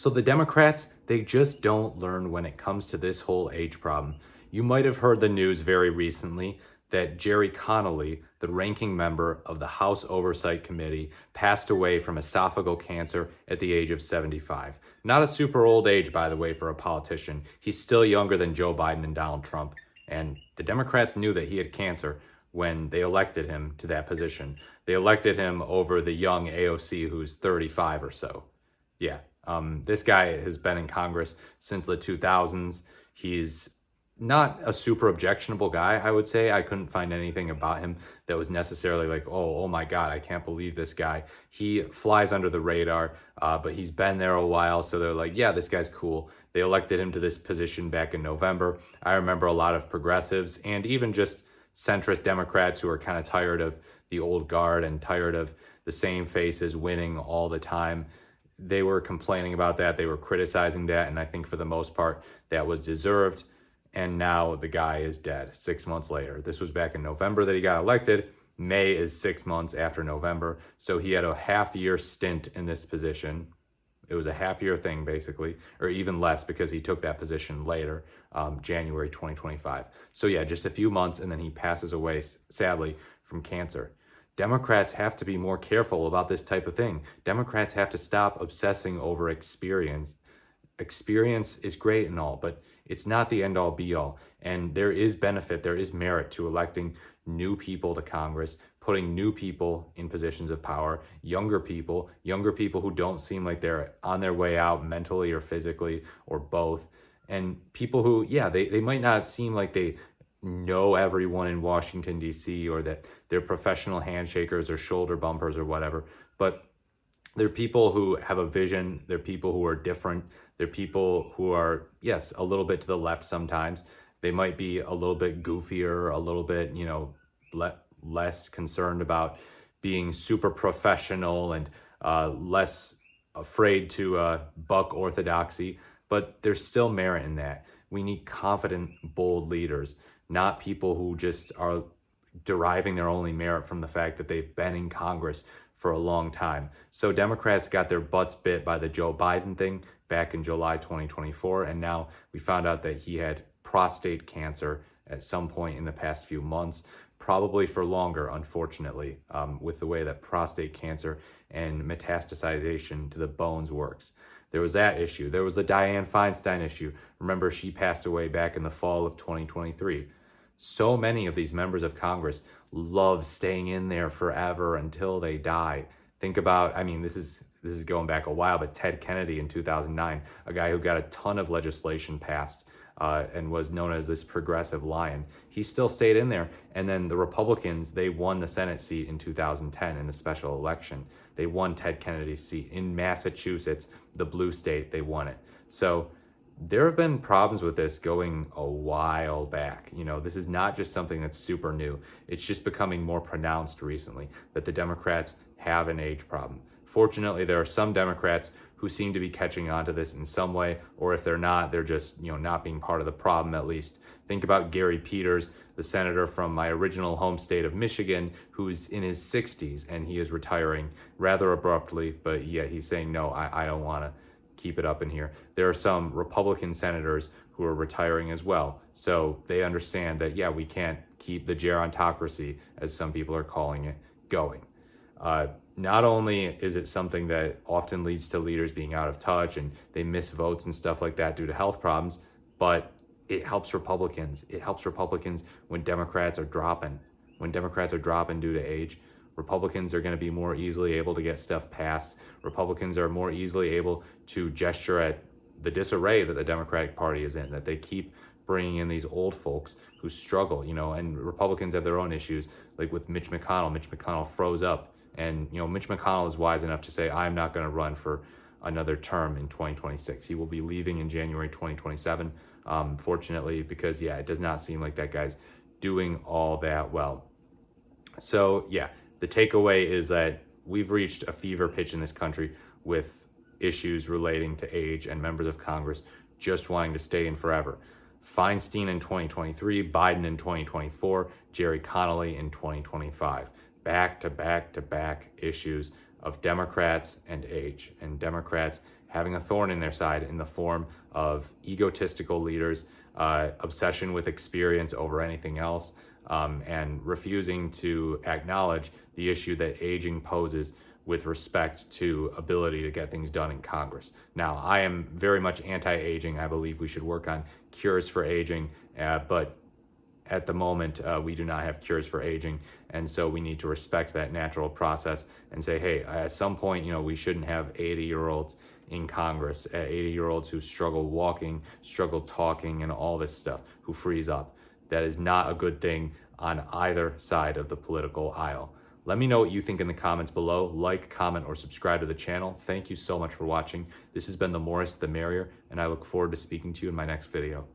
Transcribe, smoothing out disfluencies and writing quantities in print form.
So the Democrats, they just don't learn when it comes to this whole age problem. You might have heard the news very recently that Jerry Connolly, the ranking member of the House Oversight Committee, passed away from esophageal cancer at the age of 75. Not a super old age, by the way, for a politician. He's still younger than Joe Biden and Donald Trump. And the Democrats knew that he had cancer when they elected him to that position. They elected him over the young AOC, who's 35 or so. Yeah. This guy has been in Congress since the 2000s. He's not a super objectionable guy, I would say. I couldn't find anything about him that was necessarily like, oh my God, I can't believe this guy. He flies under the radar, but he's been there a while. So they're like, yeah, this guy's cool. They elected him to this position back in November. I remember a lot of progressives and even just centrist Democrats who are kind of tired of the old guard and tired of the same faces winning all the time. They were complaining about that. They were criticizing that. And I think for the most part, that was deserved. And now the guy is dead 6 months later. This was back in November that he got elected. May is 6 months after November. So he had a half-year stint in this position. It was a half-year thing, basically, or even less because he took that position later, January 2025. So yeah, just a few months, and then he passes away, sadly, from cancer. Democrats have to be more careful about this type of thing. Democrats have to stop obsessing over experience. Experience is great and all, but it's not the end all be all. And there is benefit, there is merit to electing new people to Congress, putting new people in positions of power, younger people who don't seem like they're on their way out mentally or physically or both. And people who, yeah, they might not seem like they know everyone in Washington, D.C., or that they're professional handshakers or shoulder bumpers or whatever, but they're people who have a vision. They're people who are different. They're people who are, yes, a little bit to the left sometimes. They might be a little bit goofier, a little bit, less concerned about being super professional and less afraid to buck orthodoxy, but there's still merit in that. We need confident, bold leaders, not people who just are deriving their only merit from the fact that they've been in Congress for a long time. So Democrats got their butts bit by the Joe Biden thing back in July 2024, and now we found out that he had prostate cancer at some point in the past few months, probably for longer, unfortunately, with the way that prostate cancer and metastasization to the bones works. There was that issue. There was the Dianne Feinstein issue. Remember, she passed away back in the fall of 2023. So many of these members of Congress love staying in there forever until they die. Think about, this is going back a while, but Ted Kennedy in 2009, a guy who got a ton of legislation passed and was known as this progressive lion. He still stayed in there. And then the Republicans, they won the Senate seat in 2010 in the special election. They won Ted Kennedy's seat in Massachusetts, the blue state, they won it. So there have been problems with this going a while back. This is not just something that's super new. It's just becoming more pronounced recently that the Democrats have an age problem. Fortunately, there are some Democrats who seem to be catching on to this in some way, or if they're not, they're just, not being part of the problem at least. Think about Gary Peters, the senator from my original home state of Michigan, who's in his 60s and he is retiring rather abruptly, but yet he's saying, no, I don't want to keep it up in here. There are some Republican senators who are retiring as well. So they understand that, yeah, we can't keep the gerontocracy, as some people are calling it, going. Not only is it something that often leads to leaders being out of touch and they miss votes and stuff like that due to health problems, but it helps Republicans. It helps Republicans when Democrats are dropping. When Democrats are dropping due to age, Republicans are going to be more easily able to get stuff passed. Republicans are more easily able to gesture at the disarray that the Democratic Party is in, that they keep bringing in these old folks who struggle, and Republicans have their own issues, like with Mitch McConnell. Mitch McConnell froze up, and, Mitch McConnell is wise enough to say, I'm not going to run for another term in 2026. He will be leaving in January 2027, fortunately, because, it does not seem like that guy's doing all that well. So, the takeaway is that we've reached a fever pitch in this country with issues relating to age and members of Congress just wanting to stay in forever. Feinstein in 2023, Biden in 2024, Jerry Connolly in 2025. Back to back to back issues of Democrats and age. And Democrats having a thorn in their side in the form of egotistical leaders, obsession with experience over anything else, and refusing to acknowledge the issue that aging poses with respect to ability to get things done in Congress. Now, I am very much anti-aging. I believe we should work on cures for aging, but at the moment, we do not have cures for aging, and so we need to respect that natural process and say, hey, at some point, we shouldn't have 80-year-olds in Congress, 80-year-olds who struggle walking, struggle talking, and all this stuff, who freeze up. That is not a good thing on either side of the political aisle. Let me know what you think in the comments below. Like, comment, or subscribe to the channel. Thank you so much for watching. This has been The More the Merrier, and I look forward to speaking to you in my next video.